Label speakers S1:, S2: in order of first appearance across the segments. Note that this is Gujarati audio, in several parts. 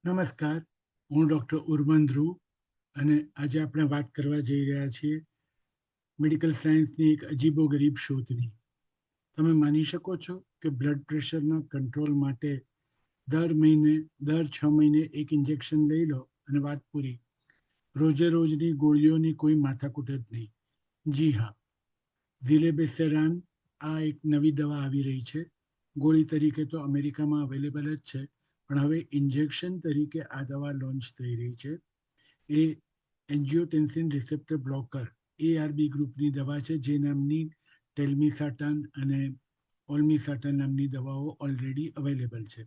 S1: નમસ્કાર, હું ડૉક્ટર ઉર્મન ધ્રુવ અને આજે આપણે વાત કરવા જઈ રહ્યા છીએ મેડિકલ સાયન્સની એક અજીબોગરીબ શોધની. તમે માની શકો છો કે બ્લડ પ્રેશરના કંટ્રોલ માટે દર 6 મહિને એક ઇન્જેક્શન લઈ લો અને વાત પૂરી. રોજે રોજની ગોળીઓની કોઈ માથાકૂટ જ નહીં. જી હા, ઝિલેબેસેરાન આ એક નવી દવા આવી રહી છે. ગોળી તરીકે તો અમેરિકામાં અવેલેબલ જ છે, પણ હવે ઇન્જેક્શન તરીકે આ દવા લોન્ચ થઈ રહી છે. એ એન્જિયોટેન્સિન રિસેપ્ટર બ્લોકર ARB ગ્રુપની દવા છે, જે નામની ટેલ્મિસાટન અને ઓલ્મિસાટન નામની દવાઓ ઓલરેડી અવેલેબલ છે.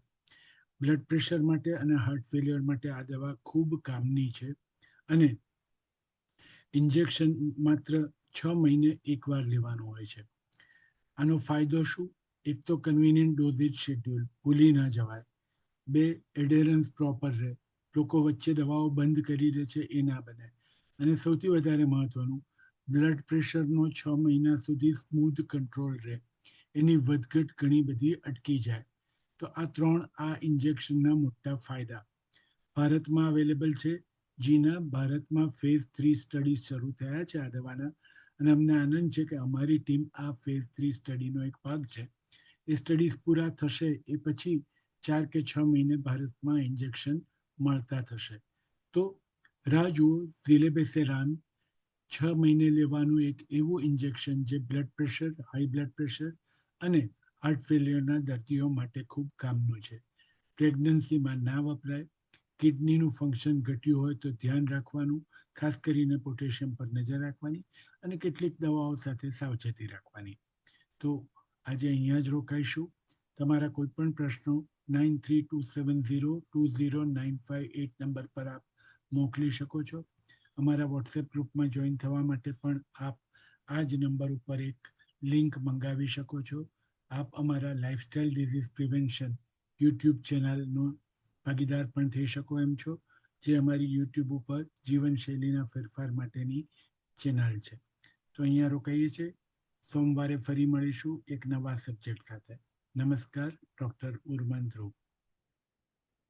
S1: બ્લડ પ્રેશર માટે અને હાર્ટ ફેલિયર માટે આ દવા ખૂબ કામની છે અને ઇન્જેક્શન માત્ર 6 મહિને એકવાર લેવાનું હોય છે. આનો ફાયદો શું? એક તો કન્વિનિયન્ટ ડોઝેજ શેડ્યુલ, ભૂલી ના જવાય. બે, એડેરન્સ પ્રોપર રહે, લોકો વચ્ચે દવાઓ બંધ કરી દે છે એ ના બને. અને સૌથી વધારે મહત્વનું, બ્લડ પ્રેશરનો 6 મહિના સુધી સ્મૂથ કંટ્રોલ રહે, એની વધઘટ ઘણી બધી અટકી જાય. તો આ ઇન્જેક્શનના મોટા ફાયદા. ભારતમાં અવેલેબલ છે. જીના ભારતમાં ફેઝ 3 સ્ટડીઝ શરૂ થયા છે આ દવાના, અને અમને આનંદ છે કે અમારી ટીમ આ ફેઝ 3 સ્ટડીનો એક ભાગ છે. એ સ્ટડીઝ પૂરા થશે એ પછી 4 કે 6 મહિને ભારતમાં ઇન્જેક્શન મળતા થશે. તો રાહ જુઓ, ઝિલેબેસેરાન 6 મહિને લેવાનું એક એવું ઇન્જેક્શન જે blood pressure, high blood pressure અને હાર્ટ ફેલિયરના દર્દીઓ માટે ખૂબ કામનું છે. પ્રેગ્નન્સીમાં ના વપરાય. કિડનીનું ફંક્શન ઘટ્યું હોય તો ધ્યાન રાખવાનું, ખાસ કરીને પોટેશિયમ પર નજર રાખવાની અને કેટલીક દવાઓ સાથે સાવચેતી રાખવાની. તો આજે અહીંયા જ રોકાઈશું. તમારા કોઈ પણ પ્રશ્નો 9327020958 નંબર પર આપ મોકલી શકો છો. અમારા વોટ્સએપ ગ્રુપમાં જોઈન થવા માટે પણ આપ આ જ નંબર ઉપર એક લિંક મંગાવી શકો છો. આપ અમારા લાઇફસ્ટાઇલ ડિઝીઝ પ્રિવેન્શન યુટ્યુબ ચેનલનો ભાગીદાર પણ થઈ શકો એમ છો, જે અમારી યુટ્યુબ ઉપર જીવનશૈલીના ફેરફાર માટેની ચેનલ છે. તો અહીંયા રોકાઈએ છીએ. સોમવારે ફરી મળીશું એક નવા સબ્જેક્ટ સાથે. નમસ્કાર, ડૉક્ટર ઉર્મન ધ્રુવ.